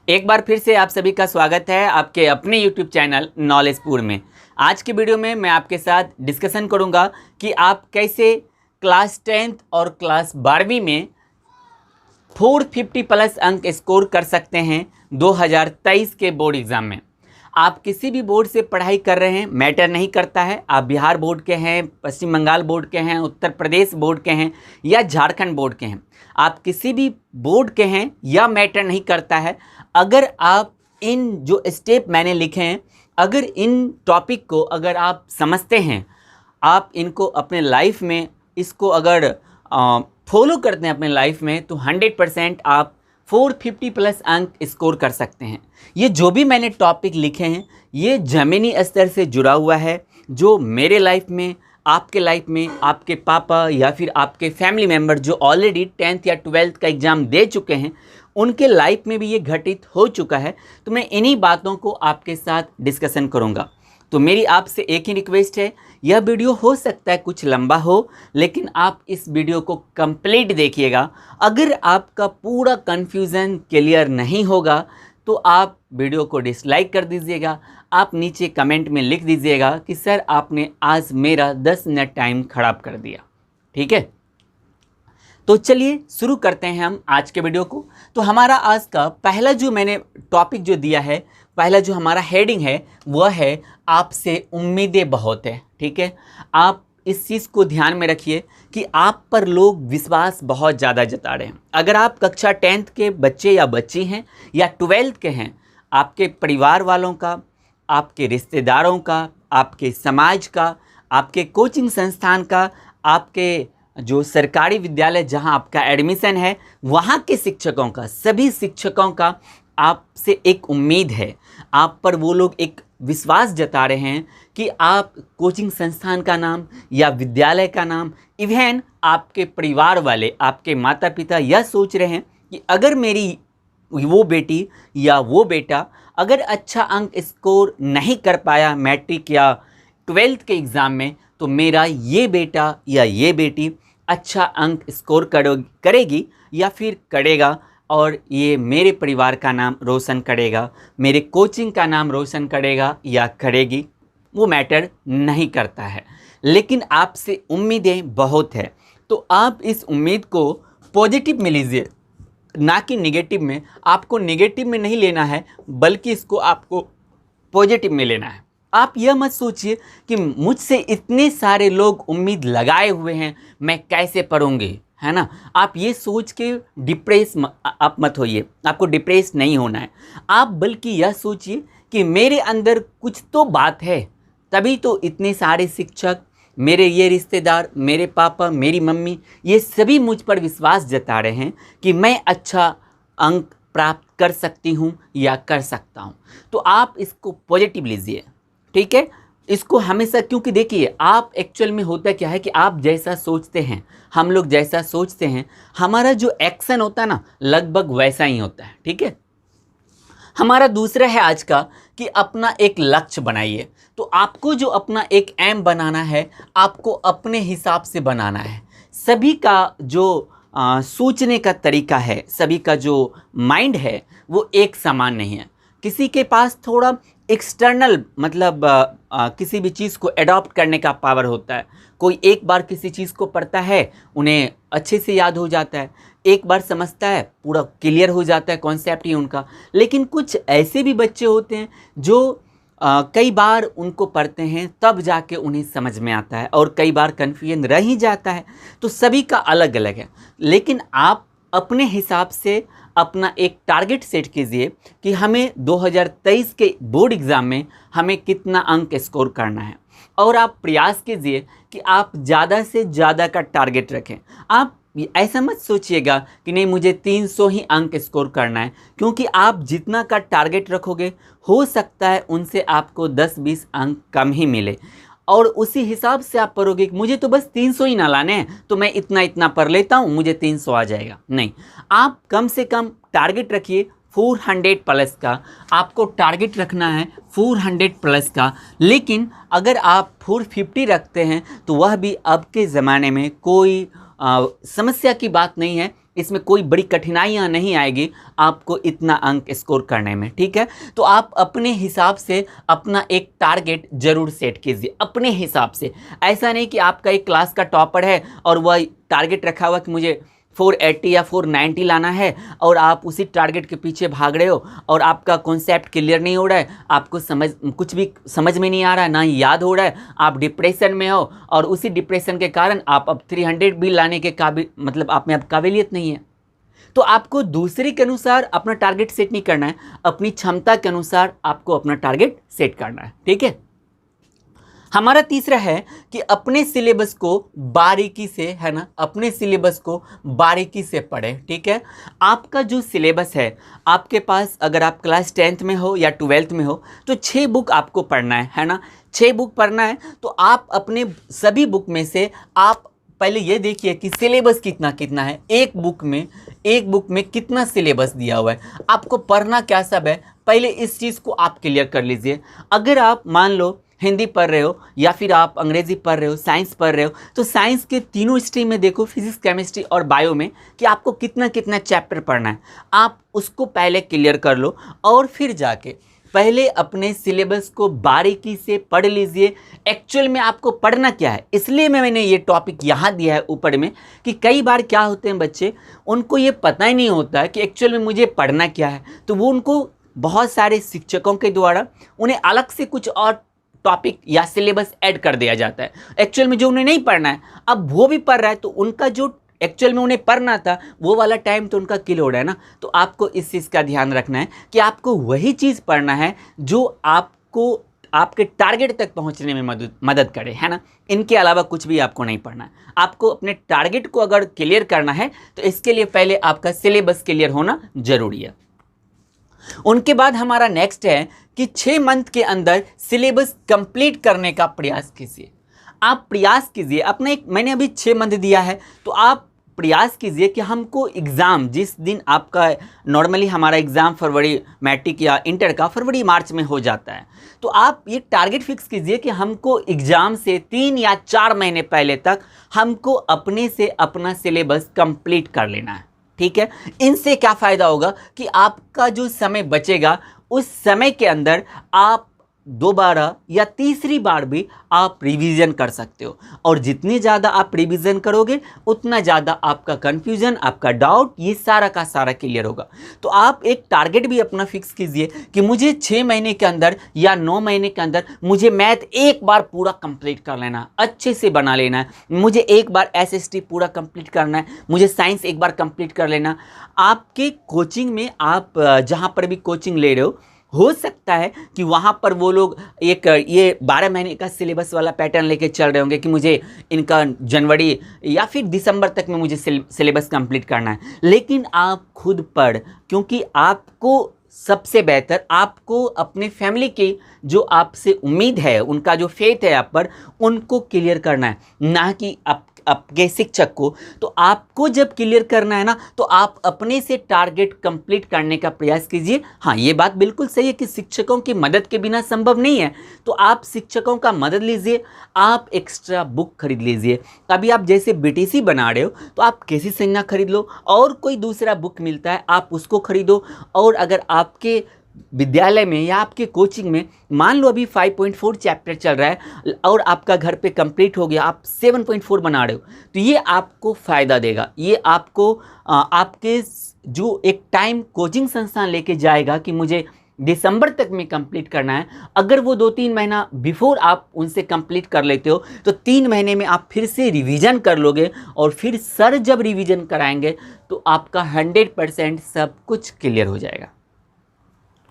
एक बार फिर से आप सभी का स्वागत है आपके अपने YouTube चैनल नॉलेजपुर में। आज की वीडियो में मैं आपके साथ डिस्कशन करूंगा कि आप कैसे क्लास 10th और क्लास 12वीं में 450 प्लस अंक स्कोर कर सकते हैं 2023 के बोर्ड एग्ज़ाम में। आप किसी भी बोर्ड से पढ़ाई कर रहे हैं, मैटर नहीं करता है। आप बिहार बोर्ड के हैं, पश्चिम बंगाल बोर्ड के हैं, उत्तर प्रदेश बोर्ड के हैं या झारखंड बोर्ड के हैं, आप किसी भी बोर्ड के हैं या मैटर नहीं करता है। अगर आप इन जो स्टेप मैंने लिखे हैं, अगर इन टॉपिक को अगर आप समझते हैं, आप इनको अपने लाइफ में इसको अगर फॉलो करते हैं अपने लाइफ में, तो 100% आप 450 प्लस अंक स्कोर कर सकते हैं। ये जो भी मैंने टॉपिक लिखे हैं ये ज़मीनी स्तर से जुड़ा हुआ है, जो मेरे लाइफ में, आपके लाइफ में, आपके पापा या फिर आपके फैमिली मेम्बर जो ऑलरेडी 10th या 12th का एग्ज़ाम दे चुके हैं, उनके लाइफ में भी ये घटित हो चुका है। तो मैं इन्हीं बातों को आपके साथ डिस्कशन करूँगा। तो मेरी आपसे एक ही रिक्वेस्ट है, यह वीडियो हो सकता है कुछ लंबा हो, लेकिन आप इस वीडियो को कंप्लीट देखिएगा। अगर आपका पूरा कन्फ्यूज़न क्लियर नहीं होगा तो आप वीडियो को डिसलाइक कर दीजिएगा। आप नीचे कमेंट में लिख दीजिएगा कि सर आपने आज मेरा 10 मिनट टाइम ख़राब कर दिया। ठीक है, तो चलिए शुरू करते हैं हम आज के वीडियो को। तो हमारा आज का पहला जो मैंने टॉपिक जो दिया है, पहला जो हमारा हेडिंग है वह है आपसे उम्मीदें बहुत है। ठीक है, आप इस चीज़ को ध्यान में रखिए कि आप पर लोग विश्वास बहुत ज़्यादा जता रहे हैं। अगर आप कक्षा 10th के बच्चे या बच्ची हैं या 12th के हैं, आपके परिवार वालों का, आपके रिश्तेदारों का, आपके समाज का, आपके कोचिंग संस्थान का, आपके जो सरकारी विद्यालय जहां आपका एडमिशन है वहां के शिक्षकों का, सभी शिक्षकों का आपसे एक उम्मीद है। आप पर वो लोग एक विश्वास जता रहे हैं कि आप कोचिंग संस्थान का नाम या विद्यालय का नाम, इवन आपके परिवार वाले, आपके माता पिता यह सोच रहे हैं कि अगर मेरी वो बेटी या वो बेटा अगर अच्छा अंक स्कोर नहीं कर पाया मैट्रिक या 12th के एग्ज़ाम में, तो मेरा ये बेटा या ये बेटी अच्छा अंक स्कोर करेगी या फिर करेगा और ये मेरे परिवार का नाम रोशन करेगा, मेरे कोचिंग का नाम रोशन करेगा या करेगी, वो मैटर नहीं करता है। लेकिन आपसे उम्मीदें बहुत है, तो आप इस उम्मीद को पॉजिटिव में लीजिए, ना कि नेगेटिव में। आपको नेगेटिव में नहीं लेना है, बल्कि इसको आपको पॉजिटिव में लेना है। आप यह मत सोचिए कि मुझसे इतने सारे लोग उम्मीद लगाए हुए हैं, मैं कैसे पढ़ूंगी, है ना। आप ये सोच के डिप्रेस आप मत होइए, आपको डिप्रेस नहीं होना है। आप बल्कि यह सोचिए कि मेरे अंदर कुछ तो बात है, तभी तो इतने सारे शिक्षक, मेरे ये रिश्तेदार, मेरे पापा, मेरी मम्मी, ये सभी मुझ पर विश्वास जता रहे हैं कि मैं अच्छा अंक प्राप्त कर सकती हूँ या कर सकता हूँ। तो आप इसको पॉजिटिव लीजिए। ठीक है, इसको हमेशा, क्योंकि देखिए आप एक्चुअल में होता क्या है कि आप जैसा सोचते हैं, हम लोग जैसा सोचते हैं, हमारा जो एक्शन होता है ना लगभग वैसा ही होता है। ठीक है, हमारा दूसरा है आज का कि अपना एक लक्ष्य बनाइए। तो आपको जो अपना एक एम बनाना है, आपको अपने हिसाब से बनाना है। सभी का जो सोचने का तरीका है, सभी का जो माइंड है वो एक समान नहीं है। किसी के पास थोड़ा एक्सटर्नल मतलब किसी भी चीज़ को एडॉप्ट करने का पावर होता है। कोई एक बार किसी चीज़ को पढ़ता है, उन्हें अच्छे से याद हो जाता है, एक बार समझता है, पूरा क्लियर हो जाता है कॉन्सेप्ट ही उनका। लेकिन कुछ ऐसे भी बच्चे होते हैं जो कई बार उनको पढ़ते हैं तब जाके उन्हें समझ में आता है, और कई बार कन्फ्यूजन रह ही जाता है। तो सभी का अलग अलग है, लेकिन आप अपने हिसाब से अपना एक टारगेट सेट कीजिए कि हमें 2023 के बोर्ड एग्ज़ाम में हमें कितना अंक स्कोर करना है, और आप प्रयास कीजिए कि आप ज़्यादा से ज़्यादा का टारगेट रखें। आप ऐसा मत सोचिएगा कि नहीं मुझे 300 ही अंक स्कोर करना है, क्योंकि आप जितना का टारगेट रखोगे हो सकता है उनसे आपको 10-20 अंक कम ही मिले, और उसी हिसाब से आप पढ़ोगे कि मुझे तो बस 300 ही ना लाने हैं, तो मैं इतना इतना पढ़ लेता हूँ, मुझे 300 आ जाएगा। नहीं, आप कम से कम टारगेट रखिए 400 प्लस का। आपको टारगेट रखना है 400 प्लस का। लेकिन अगर आप 450 रखते हैं तो वह भी अब के ज़माने में कोई समस्या की बात नहीं है। इसमें कोई बड़ी कठिनाइयाँ नहीं आएगी आपको इतना अंक स्कोर करने में, ठीक है। तो आप अपने हिसाब से अपना एक टारगेट जरूर सेट कीजिए, अपने हिसाब से। ऐसा नहीं कि आपका एक क्लास का टॉपर है और वह टारगेट रखा हुआ कि मुझे 480 या 490 लाना है और आप उसी टारगेट के पीछे भाग रहे हो और आपका कॉन्सेप्ट क्लियर नहीं हो रहा है, आपको कुछ भी समझ में नहीं आ रहा है, ना ही याद हो रहा है, आप डिप्रेशन में हो और उसी डिप्रेशन के कारण आप अब 300 भी लाने के काबिल, मतलब आप में अब काबिलियत नहीं है। तो आपको दूसरे के अनुसार अपना टारगेट सेट नहीं करना है, अपनी क्षमता के अनुसार आपको अपना टारगेट सेट करना है, ठीक है। हमारा तीसरा है कि अपने सिलेबस को बारीकी से, है ना, अपने सिलेबस को बारीकी से पढ़ें, ठीक है। आपका जो सिलेबस है, आपके पास अगर आप क्लास 10th में हो या 12th में हो तो 6 बुक आपको पढ़ना है ना, 6 बुक पढ़ना है। तो आप अपने सभी बुक में से आप पहले ये देखिए कि सिलेबस कितना कितना है, एक बुक में कितना सिलेबस दिया हुआ है, आपको पढ़ना क्या सब है, पहले इस चीज़ को आप क्लियर कर लीजिए। अगर आप मान लो हिंदी पढ़ रहे हो या फिर आप अंग्रेजी पढ़ रहे हो, साइंस पढ़ रहे हो, तो साइंस के तीनों स्ट्रीम में देखो, फिजिक्स, केमिस्ट्री और बायो में, कि आपको कितना कितना चैप्टर पढ़ना है, आप उसको पहले क्लियर कर लो और फिर जाके पहले अपने सिलेबस को बारीकी से पढ़ लीजिए। एक्चुअल में आपको पढ़ना क्या है, इसलिए मैंने ये टॉपिक यहाँ दिया है ऊपर में, कि कई बार क्या होते हैं बच्चे, उनको ये पता ही नहीं होता है कि एक्चुअल में मुझे पढ़ना क्या है, तो वो उनको बहुत सारे शिक्षकों के द्वारा उन्हें अलग से कुछ और टॉपिक या सिलेबस ऐड कर दिया जाता है। एक्चुअल में जो उन्हें नहीं पढ़ना है, अब वो भी पढ़ रहा है, तो उनका जो एक्चुअल में उन्हें पढ़ना था वो वाला टाइम तो उनका किल हो रहा है ना। तो आपको इस चीज़ का ध्यान रखना है कि आपको वही चीज़ पढ़ना है जो आपको आपके टारगेट तक पहुंचने में मदद करे, है ना। इनके अलावा कुछ भी आपको नहीं पढ़ना है। आपको अपने टारगेट को अगर क्लियर करना है तो इसके लिए पहले आपका सिलेबस क्लियर होना जरूरी है। उनके बाद हमारा नेक्स्ट है कि 6 मंथ के अंदर सिलेबस कंप्लीट करने का प्रयास कीजिए। आप प्रयास कीजिए अपने, मैंने अभी 6 मंथ दिया है, तो आप प्रयास कीजिए कि हमको एग्ज़ाम जिस दिन आपका, नॉर्मली हमारा एग्ज़ाम फरवरी, मैट्रिक या इंटर का फरवरी मार्च में हो जाता है, तो आप ये टारगेट फिक्स कीजिए कि हमको एग्ज़ाम से 3 या 4 महीने पहले तक हमको अपने से अपना सिलेबस कंप्लीट कर लेना है, ठीक है। इनसे क्या फ़ायदा होगा कि आपका जो समय बचेगा उस समय के अंदर आप दोबारा या तीसरी बार भी आप रिवीजन कर सकते हो, और जितनी ज़्यादा आप रिवीजन करोगे उतना ज़्यादा आपका कन्फ्यूज़न, आपका डाउट, ये सारा का सारा क्लियर होगा। तो आप एक टारगेट भी अपना फिक्स कीजिए कि मुझे 6 महीने के अंदर या 9 महीने के अंदर मुझे मैथ एक बार पूरा कंप्लीट कर लेना है, अच्छे से बना लेना है, मुझे एक बार SST पूरा कंप्लीट करना है, मुझे साइंस एक बार कंप्लीट कर लेना। आपके कोचिंग में, आप जहाँ पर भी कोचिंग ले रहे हो सकता है कि वहाँ पर वो लोग एक ये 12 महीने का सिलेबस वाला पैटर्न लेके चल रहे होंगे कि मुझे इनका जनवरी या फिर दिसंबर तक में मुझे सिलेबस कंप्लीट करना है। लेकिन आप खुद पढ़, क्योंकि आपको सबसे बेहतर, आपको अपने फैमिली की जो आपसे उम्मीद है, उनका जो फेथ है आप पर, उनको क्लियर करना है, ना कि आपके शिक्षक को। तो आपको जब क्लियर करना है ना, तो आप अपने से टारगेट कंप्लीट करने का प्रयास कीजिए। हाँ, ये बात बिल्कुल सही है कि शिक्षकों की मदद के बिना संभव नहीं है, तो आप शिक्षकों का मदद लीजिए, आप एक्स्ट्रा बुक खरीद लीजिए। अभी आप जैसे BTC बना रहे हो तो आप केसी संज्ञा खरीद लो, और कोई दूसरा बुक मिलता है आप उसको खरीदो। और अगर आपके विद्यालय में या आपके कोचिंग में मान लो अभी 5.4 चैप्टर चल रहा है और आपका घर पे कंप्लीट हो गया, आप 7.4 बना रहे हो, तो ये आपको फ़ायदा देगा। ये आपको आपके जो एक टाइम कोचिंग संस्थान लेके जाएगा कि मुझे दिसंबर तक में कंप्लीट करना है, अगर वो 2-3 महीना बिफोर आप उनसे कंप्लीट कर लेते हो तो 3 महीने में आप फिर से रिवीजन कर लोगे, और फिर सर जब रिवीजन कराएंगे तो आपका 100% सब कुछ क्लियर हो जाएगा,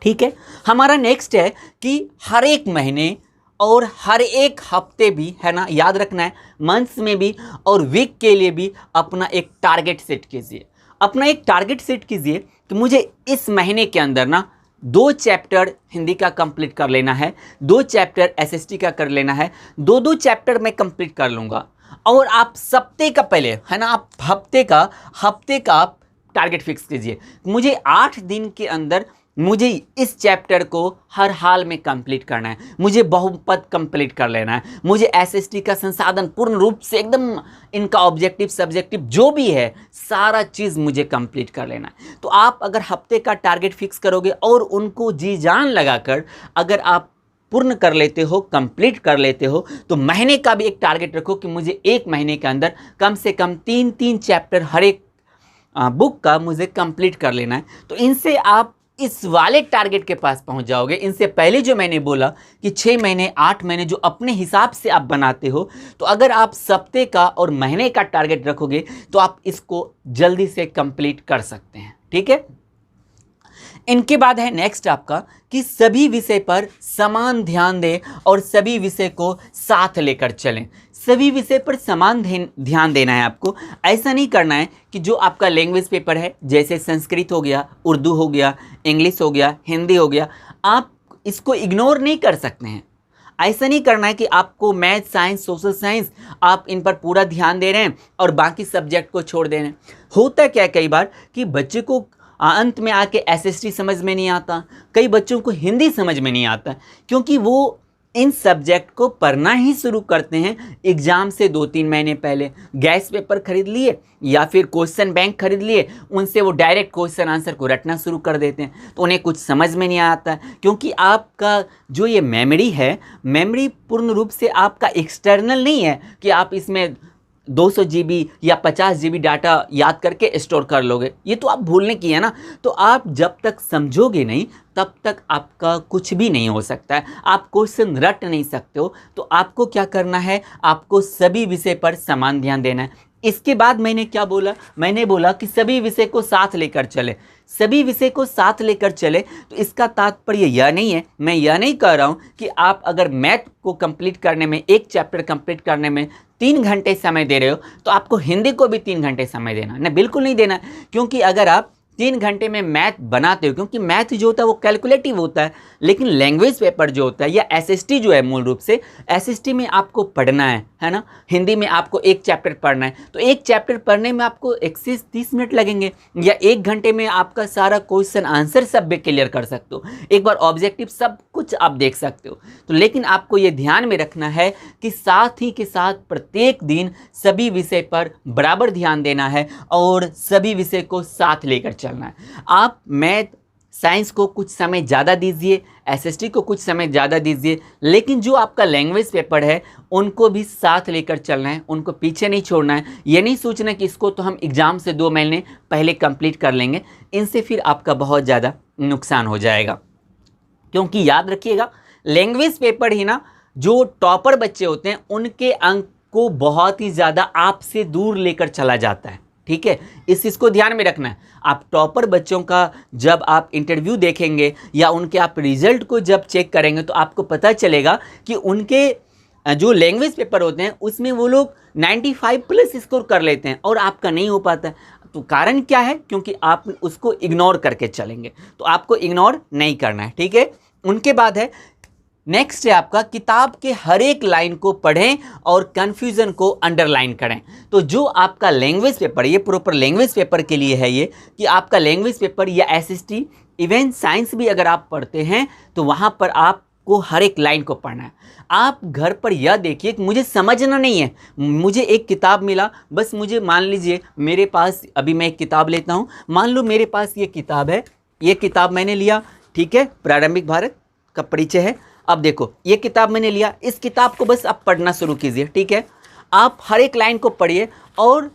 ठीक है। हमारा नेक्स्ट है कि हर एक महीने और हर एक हफ्ते भी, है ना, याद रखना है, मंथ्स में भी और वीक के लिए भी अपना एक टारगेट सेट कीजिए। अपना एक टारगेट सेट कीजिए कि मुझे इस महीने के अंदर ना 2 चैप्टर हिंदी का कंप्लीट कर लेना है, 2 चैप्टर SST का कर लेना है, 2-2 चैप्टर मैं कंप्लीट कर लूँगा। और आप सप्ते का पहले, है ना, आप हफ्ते का आप टारगेट फिक्स कीजिए, मुझे 8 दिन के अंदर मुझे इस चैप्टर को हर हाल में कंप्लीट करना है, मुझे बहुपद कंप्लीट कर लेना है, मुझे एसएसटी का संसाधन पूर्ण रूप से एकदम इनका ऑब्जेक्टिव सब्जेक्टिव जो भी है सारा चीज़ मुझे कंप्लीट कर लेना है। तो आप अगर हफ्ते का टारगेट फिक्स करोगे और उनको जी जान लगाकर अगर आप पूर्ण कर लेते हो, कंप्लीट कर लेते हो, तो महीने का भी एक टारगेट रखो कि मुझे एक महीने के अंदर कम से कम 3-3 चैप्टर हर एक बुक का मुझे कंप्लीट कर लेना है। तो इनसे आप इस वाले टारगेट के पास पहुंच जाओगे। इनसे पहले जो मैंने बोला कि 6 महीने 8 महीने जो अपने हिसाब से आप बनाते हो, तो अगर आप सप्ते का और महीने का टारगेट रखोगे तो आप इसको जल्दी से कंप्लीट कर सकते हैं। ठीक है, इनके बाद है नेक्स्ट आपका कि सभी विषय पर समान ध्यान दें और सभी विषय को साथ लेकर चलें। सभी विषय पर समान ध्यान देना है आपको। ऐसा नहीं करना है कि जो आपका लैंग्वेज पेपर है, जैसे संस्कृत हो गया, उर्दू हो गया, इंग्लिश हो गया, हिंदी हो गया, आप इसको इग्नोर नहीं कर सकते हैं। ऐसा नहीं करना है कि आपको मैथ, साइंस, सोशल साइंस आप इन पर पूरा ध्यान दे रहे हैं और बाकी सब्जेक्ट को छोड़ दे रहे हैं। होता क्या कई बार कि बच्चे को अंत में आके एसएसटी समझ में नहीं आता, कई बच्चों को हिंदी समझ में नहीं आता, क्योंकि वो इन सब्जेक्ट को पढ़ना ही शुरू करते हैं एग्ज़ाम से 2-3 महीने पहले। गैस पेपर खरीद लिए या फिर क्वेश्चन बैंक खरीद लिए, उनसे वो डायरेक्ट क्वेश्चन आंसर को रटना शुरू कर देते हैं, तो उन्हें कुछ समझ में नहीं आता, क्योंकि आपका जो ये मेमोरी है, मेमोरी पूर्ण रूप से आपका एक्सटर्नल नहीं है कि आप इसमें 200 GB या 50 GB डाटा याद करके स्टोर कर लोगे। ये तो आप भूलने की है ना। तो आप जब तक समझोगे नहीं तब तक आपका कुछ भी नहीं हो सकता है, आप क्वेश्चन रट नहीं सकते हो। तो आपको क्या करना है, आपको सभी विषय पर समान ध्यान देना है। इसके बाद मैंने क्या बोला, मैंने बोला कि सभी विषय को साथ लेकर चले। सभी विषय को साथ लेकर चले तो इसका तात्पर्य यह नहीं है, मैं यह नहीं कह रहा हूँ कि आप अगर मैथ को कंप्लीट करने में, एक चैप्टर कंप्लीट करने में 3 घंटे समय दे रहे हो तो आपको हिंदी को भी 3 घंटे समय देना नहीं, बिल्कुल नहीं देना। क्योंकि अगर आप 3 घंटे में मैथ बनाते हो, क्योंकि मैथ जो होता है वो कैलकुलेटिव होता है, लेकिन लैंग्वेज पेपर जो होता है या एसएसटी जो है, मूल रूप से एसएसटी में आपको पढ़ना है ना। हिंदी में आपको एक चैप्टर पढ़ना है, तो एक चैप्टर पढ़ने में आपको 1 से 30 मिनट लगेंगे, या 1 घंटे में आपका सारा क्वेश्चन आंसर सब भी क्लियर कर सकते हो, एक बार ऑब्जेक्टिव सब कुछ आप देख सकते हो। तो लेकिन आपको ये ध्यान में रखना है कि साथ ही के साथ प्रत्येक दिन सभी विषय पर बराबर ध्यान देना है और सभी विषय को साथ लेकर चलना है। आप मैथ, साइंस को कुछ समय ज़्यादा दीजिए, एसएसटी को कुछ समय ज़्यादा दीजिए, लेकिन जो आपका लैंग्वेज पेपर है उनको भी साथ लेकर चलना है, उनको पीछे नहीं छोड़ना है। ये नहीं सोचना कि इसको तो हम एग्ज़ाम से 2 महीने पहले कंप्लीट कर लेंगे, इनसे फिर आपका बहुत ज़्यादा नुकसान हो जाएगा। क्योंकि याद रखिएगा, लैंग्वेज पेपर ही ना, जो टॉपर बच्चे होते हैं उनके अंक को बहुत ही ज़्यादा आपसे दूर लेकर चला जाता है। ठीक है, इस चीज़ को ध्यान में रखना है। आप टॉपर बच्चों का जब आप इंटरव्यू देखेंगे या उनके आप रिजल्ट को जब चेक करेंगे तो आपको पता चलेगा कि उनके जो लैंग्वेज पेपर होते हैं उसमें वो लोग 95+ स्कोर कर लेते हैं और आपका नहीं हो पाता है। तो कारण क्या है, क्योंकि आप उसको इग्नोर करके चलेंगे, तो आपको इग्नोर नहीं करना है। ठीक है, उनके बाद है नेक्स्ट है आपका किताब के हर एक लाइन को पढ़ें और कन्फ्यूज़न को अंडरलाइन करें। तो जो आपका लैंग्वेज पेपर, ये प्रॉपर लैंग्वेज पेपर के लिए है ये, कि आपका लैंग्वेज पेपर या एसएसटी, इवन साइंस भी अगर आप पढ़ते हैं तो वहाँ पर आपको हर एक लाइन को पढ़ना है। आप घर पर यह देखिए कि मुझे समझना नहीं है, मुझे एक किताब मिला, बस मुझे मान लीजिए मेरे पास, अभी मैं एक किताब लेता हूँ, मान लो मेरे पास ये किताब है, ये किताब मैंने लिया, ठीक है, प्रारंभिक भारत का परिचय है। अब देखो ये किताब मैंने लिया, इस किताब को बस आप पढ़ना शुरू कीजिए। ठीक है, आप हर एक लाइन को पढ़िए और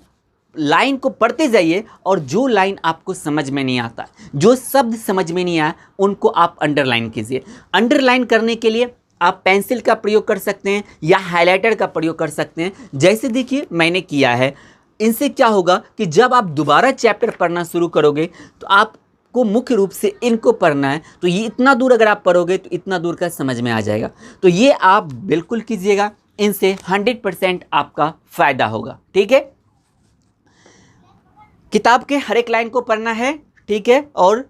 लाइन को पढ़ते जाइए, और जो लाइन आपको समझ में नहीं आता, जो शब्द समझ में नहीं आया, उनको आप अंडरलाइन कीजिए। अंडरलाइन करने के लिए आप पेंसिल का प्रयोग कर सकते हैं या हाइलाइटर का प्रयोग कर सकते हैं, जैसे देखिए मैंने किया है। इनसे क्या होगा कि जब आप दोबारा चैप्टर पढ़ना शुरू करोगे तो आप को मुख्य रूप से इनको पढ़ना है, तो ये इतना दूर अगर आप पढ़ोगे तो इतना दूर का समझ में आ जाएगा। तो ये आप बिल्कुल कीजिएगा, इनसे 100% आपका फायदा होगा। ठीक है, किताब के हर एक लाइन को पढ़ना है, ठीक है, और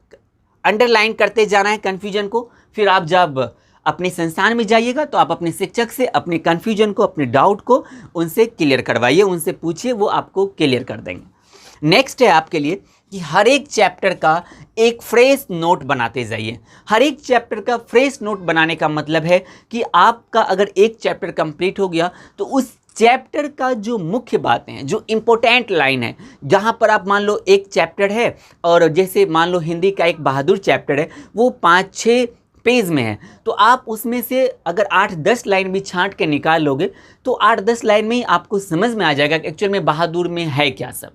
अंडरलाइन करते जाना है कन्फ्यूजन को। फिर आप जब अपने संस्थान में जाइएगा तो आप अपने शिक्षक से अपने कन्फ्यूजन को, अपने डाउट को उनसे क्लियर करवाइए, उनसे पूछिए, वो आपको क्लियर कर देंगे। नेक्स्ट है आपके लिए कि हर एक चैप्टर का एक फ्रेश नोट बनाते जाइए। हर एक चैप्टर का फ्रेश नोट बनाने का मतलब है कि आपका अगर एक चैप्टर कंप्लीट हो गया तो उस चैप्टर का जो मुख्य बातें हैं, जो इम्पोर्टेंट लाइन है, जहाँ पर आप मान लो एक चैप्टर है और जैसे मान लो हिंदी का एक बहादुर चैप्टर है, वो 5-6 पेज में है, तो आप उसमें से अगर 8-10 लाइन भी छांट के निकाल लोगे तो 8-10 लाइन में ही आपको समझ में आ जाएगा कि एक्चुअल में बहादुर में है क्या सब।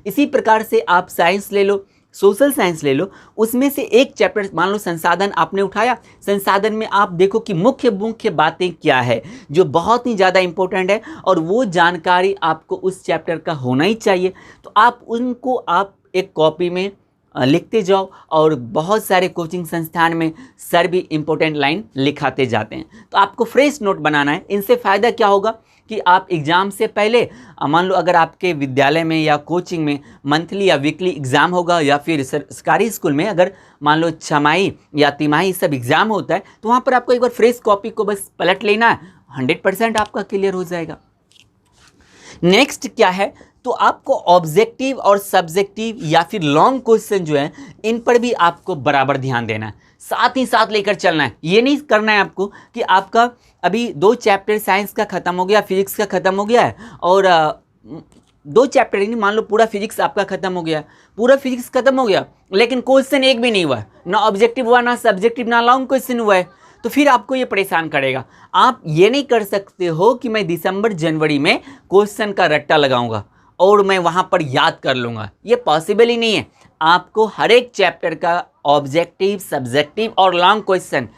इसी प्रकार से आप साइंस ले लो, सोशल साइंस ले लो, उसमें से एक चैप्टर मान लो संसाधन आपने उठाया, संसाधन में आप देखो कि मुख्य मुख्य बातें क्या है जो बहुत ही ज़्यादा इंपॉर्टेंट है और वो जानकारी आपको उस चैप्टर का होना ही चाहिए। तो आप उनको आप एक कॉपी में लिखते जाओ और बहुत सारे कोचिंग संस्थान में सर भी इम्पोर्टेंट लाइन लिखाते जाते हैं। तो आपको फ्रेश नोट बनाना है। इनसे फ़ायदा क्या होगा कि आप एग्ज़ाम से पहले मान लो अगर आपके विद्यालय में या कोचिंग में मंथली या वीकली एग्ज़ाम होगा या फिर सरकारी स्कूल में अगर मान लो छमाही या तिमाही सब एग्ज़ाम होता है तो वहाँ पर आपको एक बार फ्रेश कॉपी को बस पलट लेना है, 100% आपका क्लियर हो जाएगा। नेक्स्ट क्या है, तो आपको ऑब्जेक्टिव और सब्जेक्टिव या फिर लॉन्ग क्वेश्चन जो है इन पर भी आपको बराबर ध्यान देना है, साथ ही साथ लेकर चलना है। ये नहीं करना है आपको कि आपका अभी 2 चैप्टर साइंस का ख़त्म हो गया, फिजिक्स का ख़त्म हो गया है और 2 चैप्टर नहीं, मान लो पूरा फिजिक्स आपका ख़त्म हो गया, पूरा फिजिक्स ख़त्म हो गया लेकिन क्वेश्चन एक भी नहीं हुआ, ना ऑब्जेक्टिव हुआ, ना सब्जेक्टिव, ना लॉन्ग क्वेश्चन हुआ है, तो फिर आपको ये परेशान करेगा। आप ये नहीं कर सकते हो कि मैं दिसंबर जनवरी में क्वेश्चन का रट्टा लगाऊंगा और मैं वहाँ पर याद कर लूँगा, ये पॉसिबल ही नहीं है। आपको हर एक चैप्टर का ऑब्जेक्टिव, सब्जेक्टिव और लॉन्ग क्वेश्चन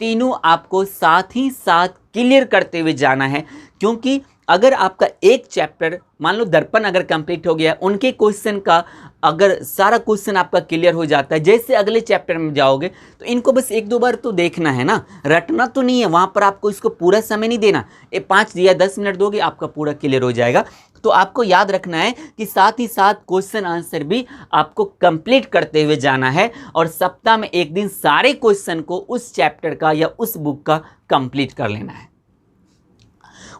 तीनों आपको साथ ही साथ क्लियर करते हुए जाना है, क्योंकि अगर आपका एक चैप्टर मान लो दर्पण अगर कंप्लीट हो गया, उनके क्वेश्चन का अगर सारा क्वेश्चन आपका क्लियर हो जाता है, जैसे अगले चैप्टर में जाओगे तो इनको बस 1-2 बार तो देखना है ना, रटना तो नहीं है, वहाँ पर आपको इसको पूरा समय नहीं देना, 5 या 10 मिनट दोगे आपका पूरा क्लियर हो जाएगा। तो आपको याद रखना है कि साथ ही साथ क्वेश्चन आंसर भी आपको कंप्लीट करते हुए जाना है और सप्ताह में एक दिन सारे क्वेश्चन को उस चैप्टर का या उस बुक का कंप्लीट कर लेना है।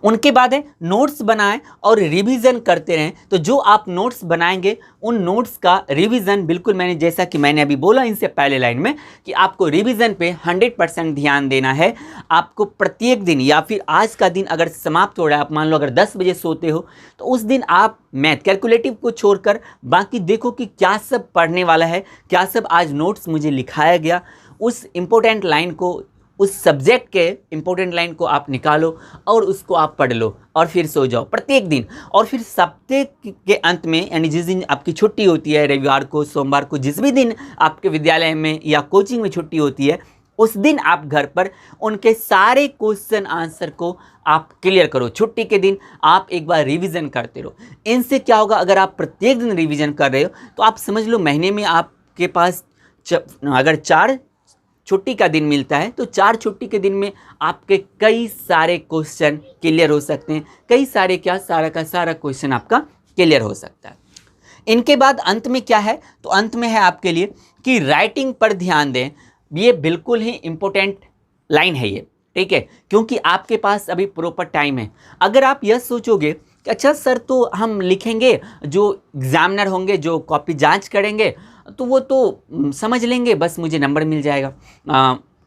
उनके बाद है नोट्स बनाएं और रिवीजन करते रहें। तो जो आप नोट्स बनाएंगे उन नोट्स का रिवीजन बिल्कुल मैंने जैसा कि मैंने अभी बोला इनसे पहले लाइन में कि आपको रिवीजन पे 100% ध्यान देना है। आपको प्रत्येक दिन या फिर आज का दिन अगर समाप्त हो रहा है, आप मान लो अगर 10 बजे सोते हो तो उस दिन आप मैथ कैलकुलेटिव को छोड़कर बाकी देखो कि क्या सब पढ़ने वाला है, क्या सब आज नोट्स मुझे लिखाया गया, उस इम्पोर्टेंट लाइन को, उस सब्जेक्ट के इम्पोर्टेंट लाइन को आप निकालो और उसको आप पढ़ लो और फिर सो जाओ प्रत्येक दिन। और फिर सप्ताह के अंत में यानी जिस दिन आपकी छुट्टी होती है, रविवार को, सोमवार को, जिस भी दिन आपके विद्यालय में या कोचिंग में छुट्टी होती है, उस दिन आप घर पर उनके सारे क्वेश्चन आंसर को आप क्लियर करो। छुट्टी के दिन आप एक बार रिवीजन करते रहो। इनसे क्या होगा, अगर आप प्रत्येक दिन रिवीजन कर रहे हो तो आप समझ लो महीने में आपके पास अगर 4 छुट्टी का दिन मिलता है तो 4 छुट्टी के दिन में आपके कई सारे क्वेश्चन क्लियर हो सकते हैं। कई सारे क्या, सारा का सारा क्वेश्चन आपका क्लियर हो सकता है। इनके बाद अंत में क्या है, तो अंत में है आपके लिए कि राइटिंग पर ध्यान दें। ये बिल्कुल ही इम्पोर्टेंट लाइन है ये, ठीक है, क्योंकि आपके पास अभी प्रॉपर टाइम है। अगर आप यह सोचोगे कि अच्छा सर तो हम लिखेंगे, जो एग्जामिनर होंगे जो कॉपी जांच करेंगे तो वो तो समझ लेंगे, बस मुझे नंबर मिल जाएगा,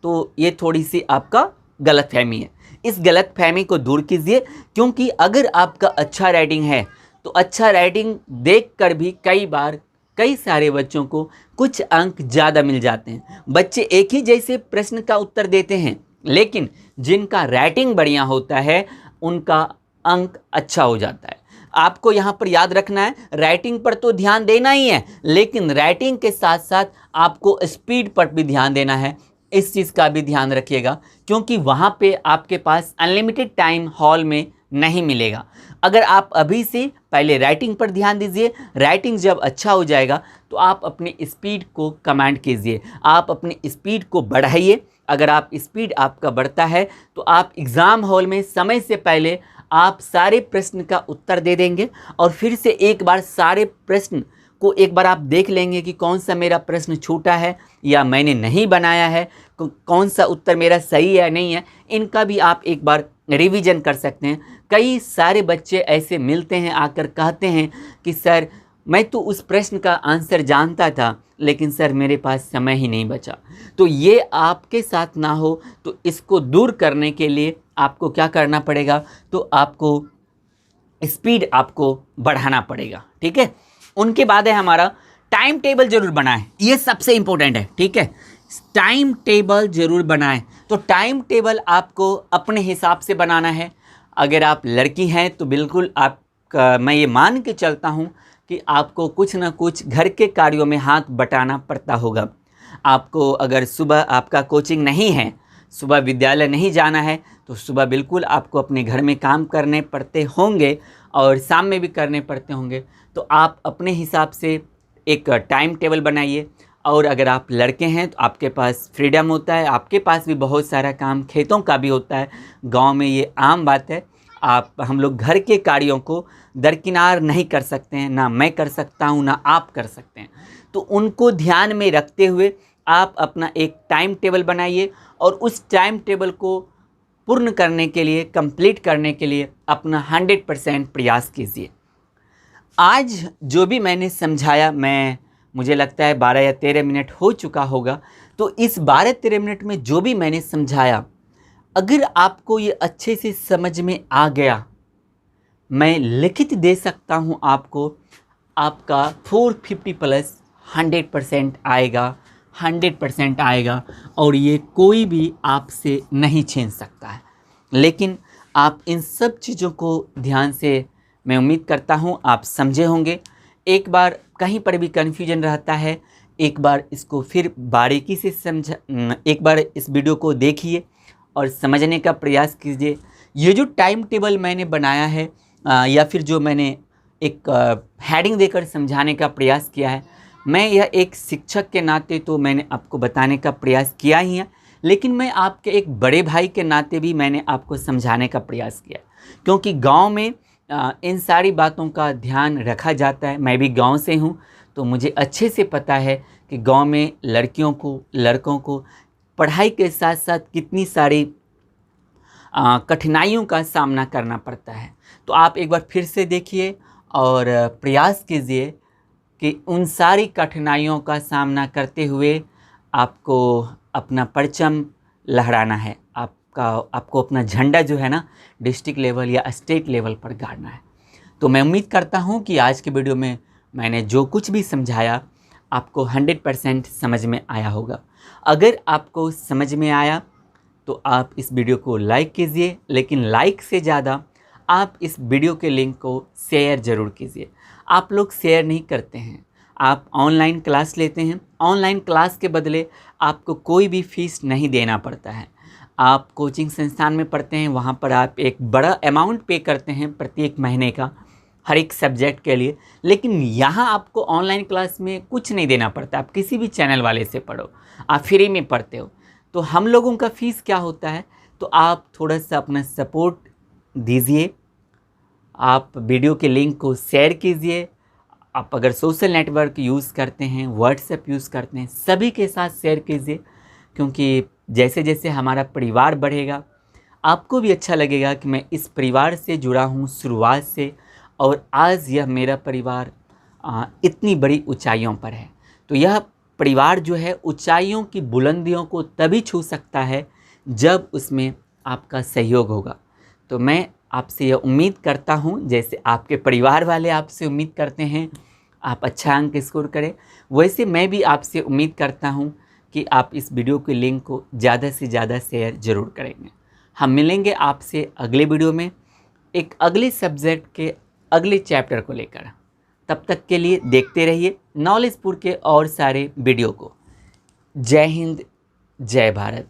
तो ये थोड़ी सी आपका गलतफहमी है। इस गलतफहमी को दूर कीजिए, क्योंकि अगर आपका अच्छा राइटिंग है तो अच्छा राइटिंग देखकर भी कई बार कई सारे बच्चों को कुछ अंक ज़्यादा मिल जाते हैं। बच्चे एक ही जैसे प्रश्न का उत्तर देते हैं, लेकिन जिनका राइटिंग बढ़िया होता है उनका अंक अच्छा हो जाता है। आपको यहाँ पर याद रखना है, राइटिंग पर तो ध्यान देना ही है, लेकिन राइटिंग के साथ साथ आपको स्पीड पर भी ध्यान देना है। इस चीज़ का भी ध्यान रखिएगा, क्योंकि वहाँ पे आपके पास अनलिमिटेड टाइम हॉल में नहीं मिलेगा। अगर आप अभी से पहले राइटिंग पर ध्यान दीजिए, राइटिंग जब अच्छा हो जाएगा तो आप अपनी स्पीड को कमांड कीजिए, आप अपनी स्पीड को बढ़ाइए। अगर आप स्पीड आपका बढ़ता है तो आप एग्ज़ाम हॉल में समय से पहले आप सारे प्रश्न का उत्तर दे देंगे और फिर से एक बार सारे प्रश्न को एक बार आप देख लेंगे कि कौन सा मेरा प्रश्न छूटा है या मैंने नहीं बनाया है, कौन सा उत्तर मेरा सही है या नहीं है। इनका भी आप एक बार रिवीजन कर सकते हैं। कई सारे बच्चे ऐसे मिलते हैं, आकर कहते हैं कि सर मैं तो उस प्रश्न का आंसर जानता था, लेकिन सर मेरे पास समय ही नहीं बचा। तो ये आपके साथ ना हो, तो इसको दूर करने के लिए आपको क्या करना पड़ेगा, तो आपको स्पीड आपको बढ़ाना पड़ेगा, ठीक है। उनके बाद है हमारा टाइम टेबल जरूर बनाएं, ये सबसे इंपॉर्टेंट है, ठीक है। टाइम टेबल जरूर बनाएं। तो टाइम टेबल आपको अपने हिसाब से बनाना है। अगर आप लड़की हैं तो बिल्कुल मैं ये मान के चलता हूँ कि आपको कुछ ना कुछ घर के कार्यों में हाथ बटाना पड़ता होगा। आपको अगर सुबह आपका कोचिंग नहीं है, सुबह विद्यालय नहीं जाना है, तो सुबह बिल्कुल आपको अपने घर में काम करने पड़ते होंगे और शाम में भी करने पड़ते होंगे। तो आप अपने हिसाब से एक टाइम टेबल बनाइए। और अगर आप लड़के हैं तो आपके पास फ्रीडम होता है, आपके पास भी बहुत सारा काम खेतों का भी होता है। गांव में ये आम बात है। हम लोग घर के कार्यों को दरकिनार नहीं कर सकते हैं, ना मैं कर सकता हूँ ना आप कर सकते हैं। तो उनको ध्यान में रखते हुए आप अपना एक टाइम टेबल बनाइए और उस टाइम टेबल को पूर्ण करने के लिए, कंप्लीट करने के लिए अपना 100% प्रयास कीजिए। आज जो भी मैंने समझाया, मुझे लगता है 12 या 13 मिनट हो चुका होगा। तो इस 12-13 मिनट में जो भी मैंने समझाया, अगर आपको ये अच्छे से समझ में आ गया, मैं लिखित दे सकता हूँ आपको, आपका 450+ 100% आएगा, 100% आएगा और ये कोई भी आपसे नहीं छीन सकता है। लेकिन आप इन सब चीज़ों को ध्यान से, मैं उम्मीद करता हूँ आप समझे होंगे। एक बार कहीं पर भी कन्फ्यूजन रहता है, एक बार इसको फिर बारीकी से एक बार इस वीडियो को देखिए और समझने का प्रयास कीजिए। ये जो टाइम टेबल मैंने बनाया है या फिर जो मैंने एक हेडिंग देकर समझाने का प्रयास किया है, मैं यह एक शिक्षक के नाते तो मैंने आपको बताने का प्रयास किया ही है, लेकिन मैं आपके एक बड़े भाई के नाते भी मैंने आपको समझाने का प्रयास किया, क्योंकि गांव में इन सारी बातों का ध्यान रखा जाता है। मैं भी गांव से हूं, तो मुझे अच्छे से पता है कि गांव में लड़कियों को, लड़कों को पढ़ाई के साथ साथ कितनी सारी कठिनाइयों का सामना करना पड़ता है। तो आप एक बार फिर से देखिए और प्रयास कीजिए कि उन सारी कठिनाइयों का सामना करते हुए आपको अपना परचम लहराना है, आपको अपना झंडा जो है ना, डिस्ट्रिक्ट लेवल या स्टेट लेवल पर गाड़ना है। तो मैं उम्मीद करता हूँ कि आज के वीडियो में मैंने जो कुछ भी समझाया आपको 100% समझ में आया होगा। अगर आपको समझ में आया तो आप इस वीडियो को लाइक कीजिए, लेकिन लाइक से ज़्यादा आप इस वीडियो के लिंक को शेयर ज़रूर कीजिए। आप लोग शेयर नहीं करते हैं। आप ऑनलाइन क्लास लेते हैं, ऑनलाइन क्लास के बदले आपको कोई भी फीस नहीं देना पड़ता है। आप कोचिंग संस्थान में पढ़ते हैं, वहाँ पर आप एक बड़ा अमाउंट पे करते हैं प्रत्येक महीने का हर एक सब्जेक्ट के लिए। लेकिन यहाँ आपको ऑनलाइन क्लास में कुछ नहीं देना पड़ता। आप किसी भी चैनल वाले से पढ़ो, आप फ्री में पढ़ते हो। तो हम लोगों का फ़ीस क्या होता है, तो आप थोड़ा सा अपना सपोर्ट दीजिए। आप वीडियो के लिंक को शेयर कीजिए। आप अगर सोशल नेटवर्क यूज़ करते हैं, व्हाट्सएप यूज़ करते हैं, सभी के साथ शेयर कीजिए, क्योंकि जैसे जैसे हमारा परिवार बढ़ेगा आपको भी अच्छा लगेगा कि मैं इस परिवार से जुड़ा हूँ शुरुआत से, और आज यह मेरा परिवार इतनी बड़ी ऊंचाइयों पर है। तो यह परिवार जो है ऊंचाइयों की बुलंदियों को तभी छू सकता है जब उसमें आपका सहयोग होगा। तो मैं आपसे यह उम्मीद करता हूँ, जैसे आपके परिवार वाले आपसे उम्मीद करते हैं आप अच्छा अंक स्कोर करें, वैसे मैं भी आपसे उम्मीद करता हूँ कि आप इस वीडियो के लिंक को ज़्यादा से ज़्यादा शेयर ज़रूर करेंगे। हम मिलेंगे आपसे अगले वीडियो में एक अगले सब्जेक्ट के अगले चैप्टर को लेकर। तब तक के लिए देखते रहिए नॉलेजपुर के और सारे वीडियो को। जय हिंद, जय भारत।